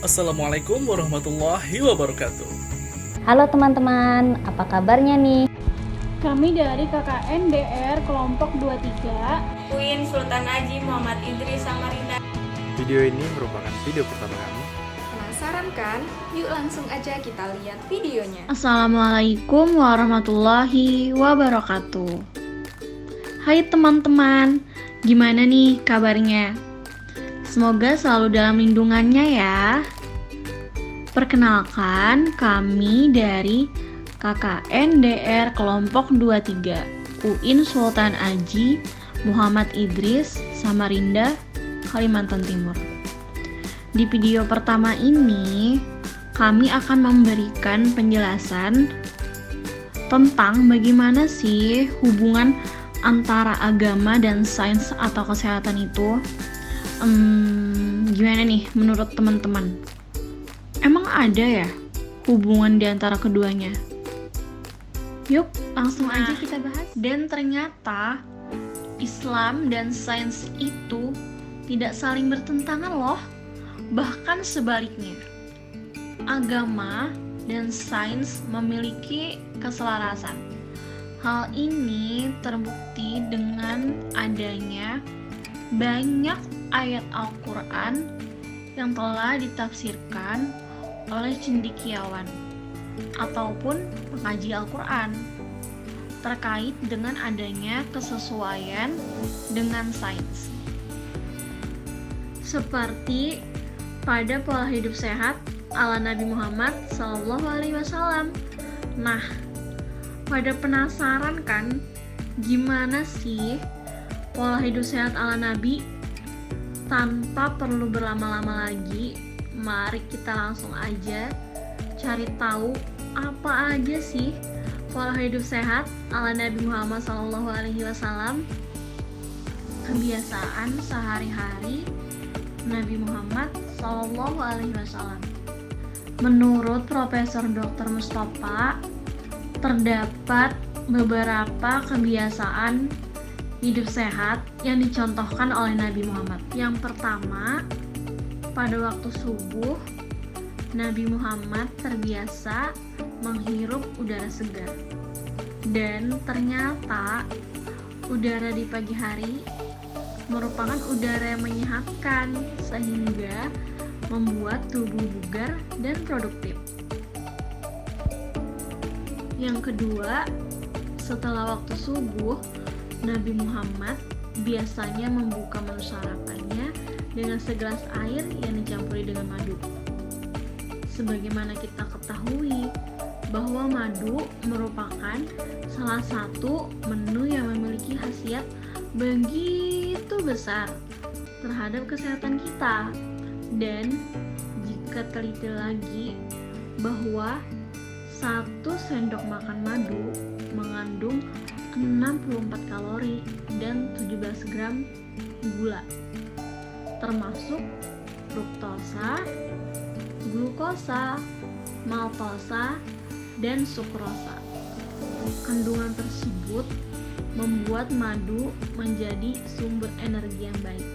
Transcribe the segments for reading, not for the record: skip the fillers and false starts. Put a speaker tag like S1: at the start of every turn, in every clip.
S1: Assalamualaikum warahmatullahi wabarakatuh.
S2: Halo teman-teman, apa kabarnya nih?
S3: Kami dari KKN DR kelompok 23
S4: UIN Sultan Haji Muhammad Idris Samarinda.
S5: Video ini merupakan video pertama kami.
S6: Penasaran kan? Yuk langsung aja kita lihat videonya.
S7: Assalamualaikum warahmatullahi wabarakatuh. Hai teman-teman, gimana nih kabarnya? Semoga selalu dalam lindungannya ya. Perkenalkan, kami dari KKN DR kelompok 23 UIN Sultan Haji Muhammad Idris Samarinda, Kalimantan Timur. Di video pertama ini, kami akan memberikan penjelasan tentang bagaimana sih hubungan antara agama dan sains atau kesehatan itu. Gimana nih menurut teman-teman? Emang ada ya hubungan di antara keduanya? Yuk, langsung aja kita bahas. Dan ternyata Islam dan sains itu tidak saling bertentangan loh. Bahkan sebaliknya, agama dan sains memiliki keselarasan. Hal ini terbukti dengan adanya banyak ayat Al-Quran yang telah ditafsirkan oleh cendekiawan ataupun pengaji Al-Quran terkait dengan adanya kesesuaian dengan sains. Seperti pada pola hidup sehat ala Nabi Muhammad SAW. Nah, pada penasaran kan gimana sih pola hidup sehat ala Nabi? Tanpa perlu berlama-lama lagi, mari kita langsung aja cari tahu apa aja sih pola hidup sehat ala Nabi Muhammad SAW. Kebiasaan sehari-hari Nabi Muhammad SAW. Menurut Profesor Dr. Mustafa, terdapat beberapa kebiasaan hidup sehat yang dicontohkan oleh Nabi Muhammad. Yang pertama, pada waktu subuh, Nabi Muhammad terbiasa menghirup udara segar. Dan ternyata udara di pagi hari merupakan udara yang menyehatkan sehingga membuat tubuh bugar dan produktif. Yang kedua, setelah waktu subuh, Nabi Muhammad biasanya membuka menu sarapannya dengan segelas air yang dicampuri dengan madu. Sebagaimana kita ketahui bahwa madu merupakan salah satu menu yang memiliki khasiat begitu besar terhadap kesehatan kita. Dan jika teliti lagi bahwa 1 sendok makan madu mengandung 64 kalori dan 17 gram gula, termasuk fruktosa, glukosa, maltosa, dan sukrosa. Kandungan tersebut membuat madu menjadi sumber energi yang baik.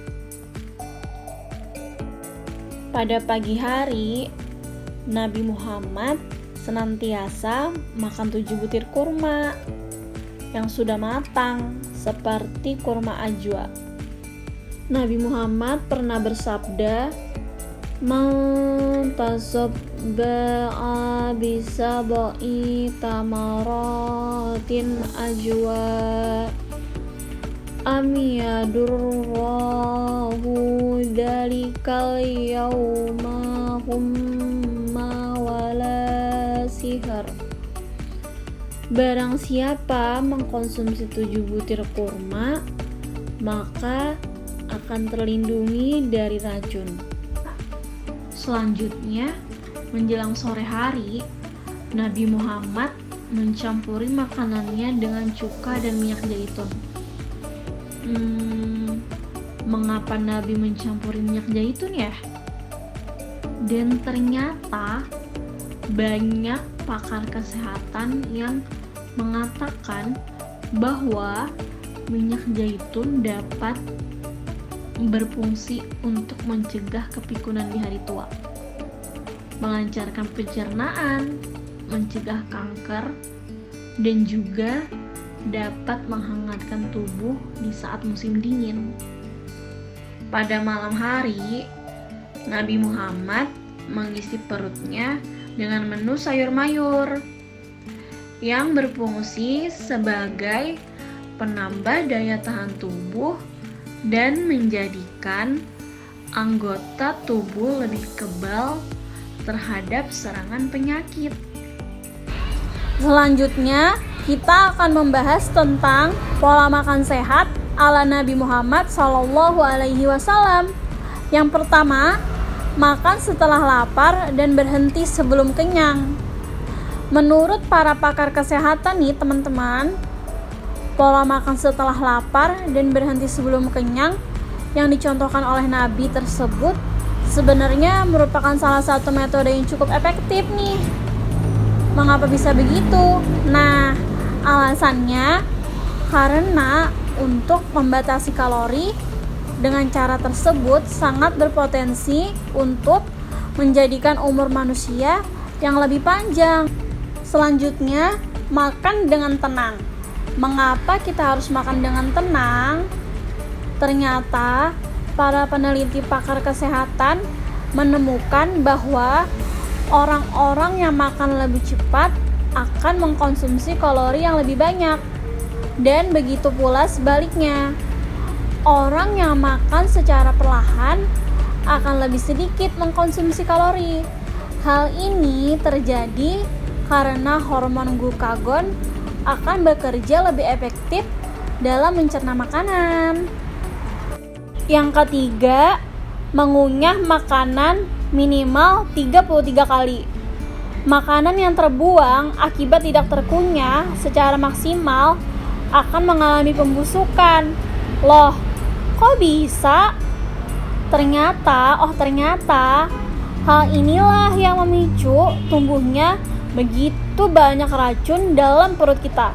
S7: Pada pagi hari, Nabi Muhammad senantiasa makan 7 butir kurma yang sudah matang seperti kurma ajwa. Nabi Muhammad pernah bersabda, "Man tasabba'a bisab'i tamaratin ajwa amiyadurrahu dalikal yawma humma wala sihar." Barang siapa mengkonsumsi 7 butir kurma, maka akan terlindungi dari racun. Selanjutnya, menjelang sore hari, Nabi Muhammad mencampuri makanannya dengan cuka dan minyak zaitun. Mengapa Nabi mencampuri minyak zaitun ya? Dan ternyata banyak pakar kesehatan yang mengatakan bahwa minyak zaitun dapat berfungsi untuk mencegah kepikunan di hari tua. melancarkan pencernaan, mencegah kanker, dan juga dapat menghangatkan tubuh di saat musim dingin. Pada malam hari, Nabi Muhammad mengisi perutnya dengan menu sayur mayur yang berfungsi sebagai penambah daya tahan tubuh dan menjadikan anggota tubuh lebih kebal terhadap serangan penyakit.
S3: Selanjutnya, kita akan membahas tentang pola makan sehat ala Nabi Muhammad SAW. Yang pertama, makan setelah lapar dan berhenti sebelum kenyang. Menurut para pakar kesehatan nih teman-teman, pola makan setelah lapar dan berhenti sebelum kenyang yang dicontohkan oleh Nabi tersebut sebenarnya merupakan salah satu metode yang cukup efektif nih. Mengapa bisa begitu? Nah, alasannya karena untuk membatasi kalori dengan cara tersebut sangat berpotensi untuk menjadikan umur manusia yang lebih panjang. Selanjutnya, makan dengan tenang. Mengapa kita harus makan dengan tenang? Ternyata para peneliti pakar kesehatan menemukan bahwa orang-orang yang makan lebih cepat akan mengkonsumsi kalori yang lebih banyak. Dan begitu pula sebaliknya. Orang yang makan secara perlahan akan lebih sedikit mengkonsumsi kalori. Hal ini terjadi karena hormon glukagon akan bekerja lebih efektif dalam mencerna makanan. Yang ketiga, mengunyah makanan minimal 33 kali. Makanan yang terbuang akibat tidak terkunyah secara maksimal akan mengalami pembusukan. Loh, kok bisa? Ternyata hal inilah yang memicu tumbuhnya begitu banyak racun dalam perut kita.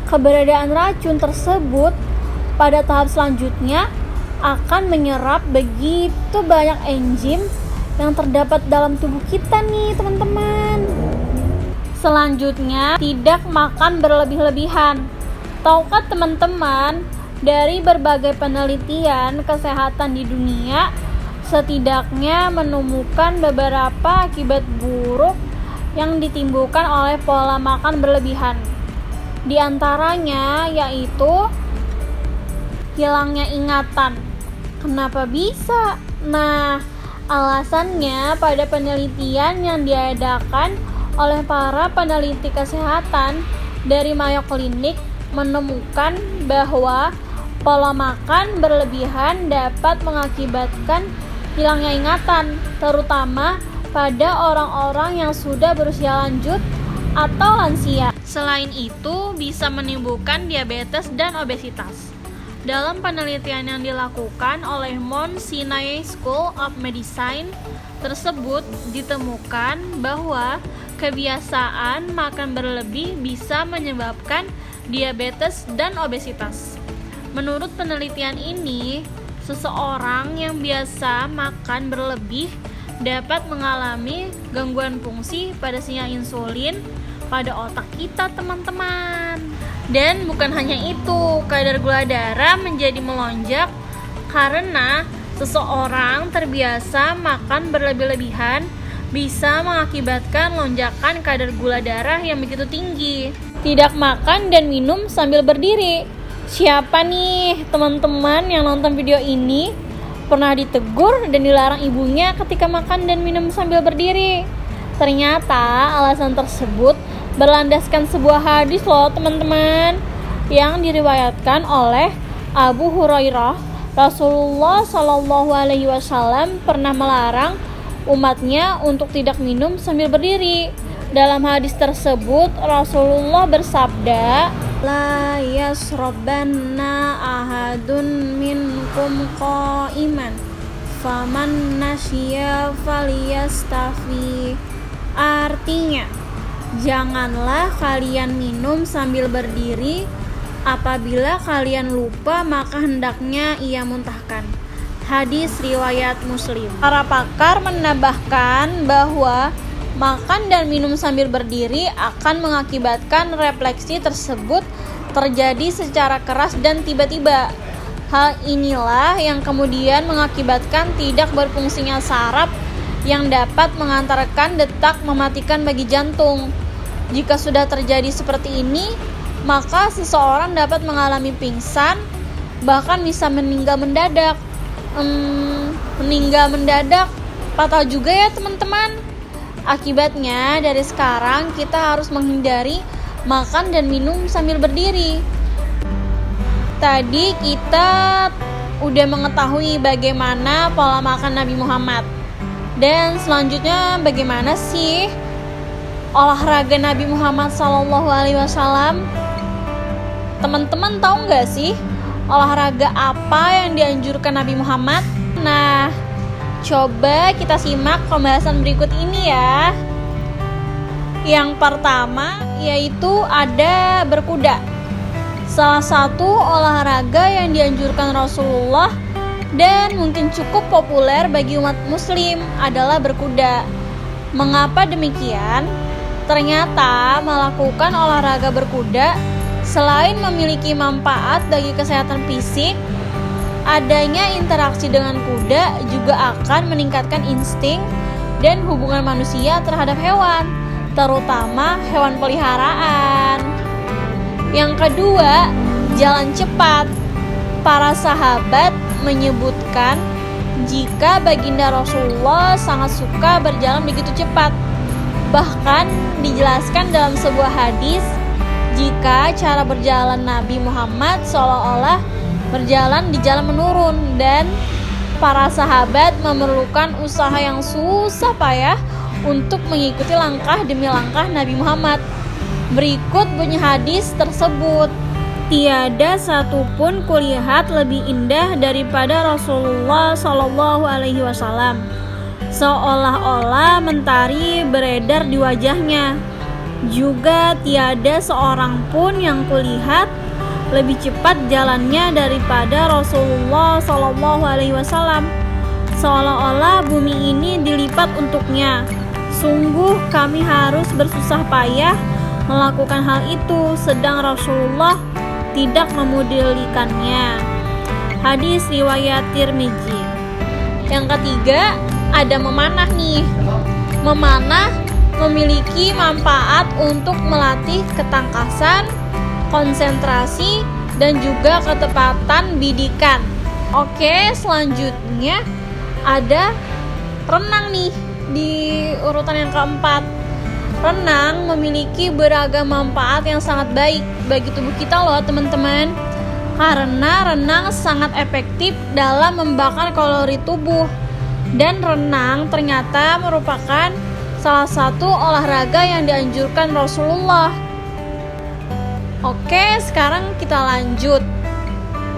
S3: Keberadaan racun tersebut pada tahap selanjutnya akan menyerap begitu banyak enzim yang terdapat dalam tubuh kita nih teman-teman. Selanjutnya, tidak makan berlebih-lebihan. Tahukah teman-teman, dari berbagai penelitian kesehatan di dunia setidaknya menemukan beberapa akibat buruk yang ditimbulkan oleh pola makan berlebihan. Di antaranya yaitu hilangnya ingatan. Kenapa bisa? Nah, alasannya pada penelitian yang diadakan oleh para peneliti kesehatan dari Mayo Clinic menemukan bahwa pola makan berlebihan dapat mengakibatkan hilangnya ingatan, terutama pada orang-orang yang sudah berusia lanjut atau lansia. Selain itu, bisa menimbulkan diabetes dan obesitas. Dalam penelitian yang dilakukan oleh Mount Sinai School of Medicine tersebut ditemukan bahwa kebiasaan makan berlebih bisa menyebabkan diabetes dan obesitas. Menurut penelitian ini, seseorang yang biasa makan berlebih dapat mengalami gangguan fungsi pada sinyal insulin pada otak kita, teman-teman. Dan bukan hanya itu, kadar gula darah menjadi melonjak karena seseorang terbiasa makan berlebih-lebihan bisa mengakibatkan lonjakan kadar gula darah yang begitu tinggi. Tidak makan dan minum sambil berdiri. Siapa nih teman-teman yang nonton video ini pernah ditegur dan dilarang ibunya ketika makan dan minum sambil berdiri? Ternyata alasan tersebut berlandaskan sebuah hadis loh teman-teman, yang diriwayatkan oleh Abu Hurairah. Rasulullah SAW pernah melarang umatnya untuk tidak minum sambil berdiri. Dalam hadis tersebut Rasulullah bersabda, la yasrabanna ahadun minkum qa'iman faman nasya falyastafi. Artinya, janganlah kalian minum sambil berdiri. Apabila kalian lupa, maka hendaknya ia muntahkan. Hadis riwayat Muslim. Para pakar menambahkan bahwa makan dan minum sambil berdiri akan mengakibatkan refleksi tersebut terjadi secara keras dan tiba-tiba. Hal inilah yang kemudian mengakibatkan tidak berfungsinya saraf yang dapat mengantarkan detak mematikan bagi jantung. Jika sudah terjadi seperti ini, maka seseorang dapat mengalami pingsan, bahkan bisa meninggal mendadak. Meninggal mendadak fatal juga ya teman-teman. Akibatnya dari sekarang kita harus menghindari makan dan minum sambil berdiri. Tadi kita udah mengetahui bagaimana pola makan Nabi Muhammad. Dan selanjutnya bagaimana sih olahraga Nabi Muhammad SAW? Teman-teman tahu nggak sih olahraga apa yang dianjurkan Nabi Muhammad? Nah, coba kita simak pembahasan berikut ini ya. Yang pertama yaitu ada berkuda. Salah satu olahraga yang dianjurkan Rasulullah dan mungkin cukup populer bagi umat muslim adalah berkuda. Mengapa demikian? Ternyata melakukan olahraga berkuda selain memiliki manfaat bagi kesehatan fisik, adanya interaksi dengan kuda juga akan meningkatkan insting dan hubungan manusia terhadap hewan, terutama hewan peliharaan. Yang kedua, jalan cepat. Para sahabat menyebutkan jika baginda Rasulullah sangat suka berjalan begitu cepat. Bahkan dijelaskan dalam sebuah hadis jika cara berjalan Nabi Muhammad seolah-olah berjalan di jalan menurun dan para sahabat memerlukan usaha yang susah payah untuk mengikuti langkah demi langkah Nabi Muhammad. Berikut bunyi hadis tersebut. Tiada satupun kulihat lebih indah daripada Rasulullah SAW. Seolah-olah mentari beredar di wajahnya. Juga tiada seorang pun yang kulihat lebih cepat jalannya daripada Rasulullah SAW. Seolah-olah bumi ini dilipat untuknya. Sungguh kami harus bersusah payah melakukan hal itu, sedang Rasulullah tidak memodelkannya. Hadis riwayat Tirmizi. Yang ketiga, ada memanah nih. Memanah memiliki manfaat untuk melatih ketangkasan, konsentrasi, dan juga ketepatan bidikan. Oke, selanjutnya ada renang nih di urutan yang keempat. Renang memiliki beragam manfaat yang sangat baik bagi tubuh kita loh teman-teman. Karena renang sangat efektif dalam membakar kalori tubuh. Dan renang ternyata merupakan salah satu olahraga yang dianjurkan Rasulullah. Oke, sekarang kita lanjut.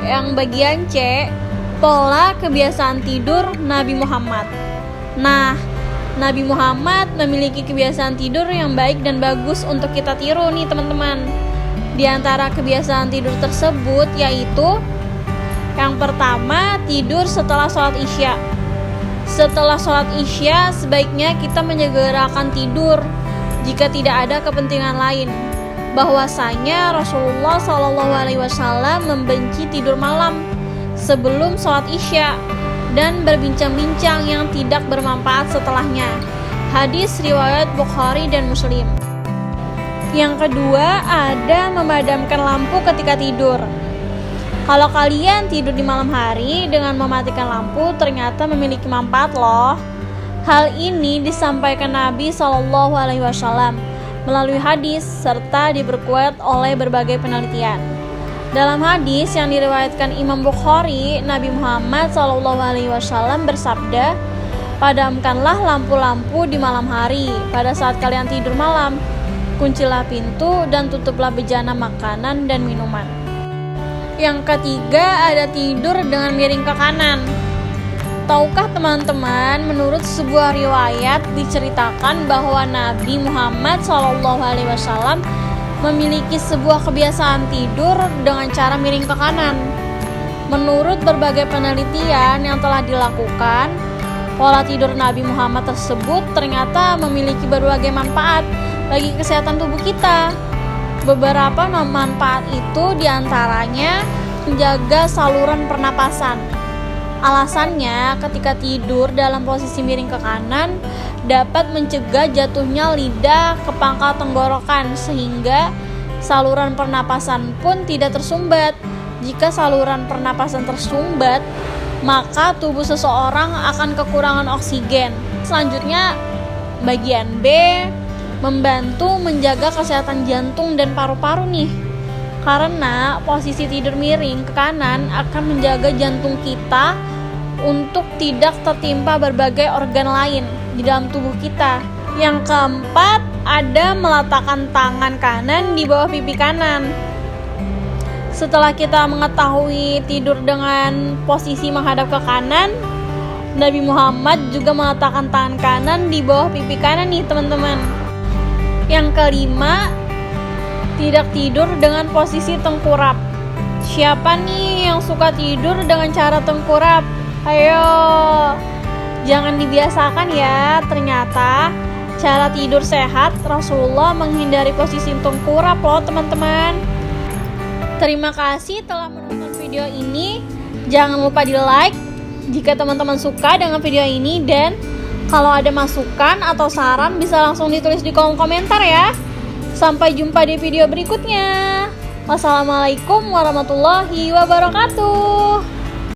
S3: Yang bagian C, pola kebiasaan tidur Nabi Muhammad. Nah, Nabi Muhammad memiliki kebiasaan tidur yang baik dan bagus untuk kita tiru nih teman-teman. Di antara kebiasaan tidur tersebut yaitu yang pertama, tidur setelah sholat isya. Setelah sholat isya sebaiknya kita menyegerakan tidur jika tidak ada kepentingan lain. Bahwasanya Rasulullah SAW membenci tidur malam sebelum sholat isya dan berbincang-bincang yang tidak bermanfaat setelahnya. Hadis riwayat Bukhari dan Muslim. Yang kedua, ada memadamkan lampu ketika tidur. Kalau kalian tidur di malam hari dengan mematikan lampu, ternyata memiliki manfaat loh. Hal ini disampaikan Nabi SAW melalui hadis serta diperkuat oleh berbagai penelitian. Dalam hadis yang diriwayatkan Imam Bukhari, Nabi Muhammad SAW bersabda, "Padamkanlah lampu-lampu di malam hari pada saat kalian tidur malam. Kuncilah pintu dan tutuplah bejana makanan dan minuman." Yang ketiga, ada tidur dengan miring ke kanan. Tahukah teman-teman, menurut sebuah riwayat diceritakan bahwa Nabi Muhammad SAW memiliki sebuah kebiasaan tidur dengan cara miring ke kanan. Menurut berbagai penelitian yang telah dilakukan, pola tidur Nabi Muhammad tersebut ternyata memiliki berbagai manfaat bagi kesehatan tubuh kita. Beberapa manfaat itu diantaranya menjaga saluran pernapasan. Alasannya, ketika tidur dalam posisi miring ke kanan dapat mencegah jatuhnya lidah ke pangkal tenggorokan sehingga saluran pernapasan pun tidak tersumbat. Jika saluran pernapasan tersumbat, maka tubuh seseorang akan kekurangan oksigen. Selanjutnya, bagian B, membantu menjaga kesehatan jantung dan paru-paru nih. Karena posisi tidur miring ke kanan akan menjaga jantung kita untuk tidak tertimpa berbagai organ lain di dalam tubuh kita. Yang keempat, ada meletakkan tangan kanan di bawah pipi kanan. Setelah kita mengetahui tidur dengan posisi menghadap ke kanan, Nabi Muhammad juga meletakkan tangan kanan di bawah pipi kanan nih teman-teman. Yang kelima, tidak tidur dengan posisi tengkurap. Siapa nih yang suka tidur dengan cara tengkurap? Ayo, jangan dibiasakan ya. Ternyata cara tidur sehat Rasulullah menghindari posisi tengkurap loh teman-teman. Terima kasih telah menonton video ini. Jangan lupa di like jika teman-teman suka dengan video ini, dan kalau ada masukan atau saran bisa langsung ditulis di kolom komentar ya. Sampai jumpa di video berikutnya. Wassalamualaikum warahmatullahi wabarakatuh.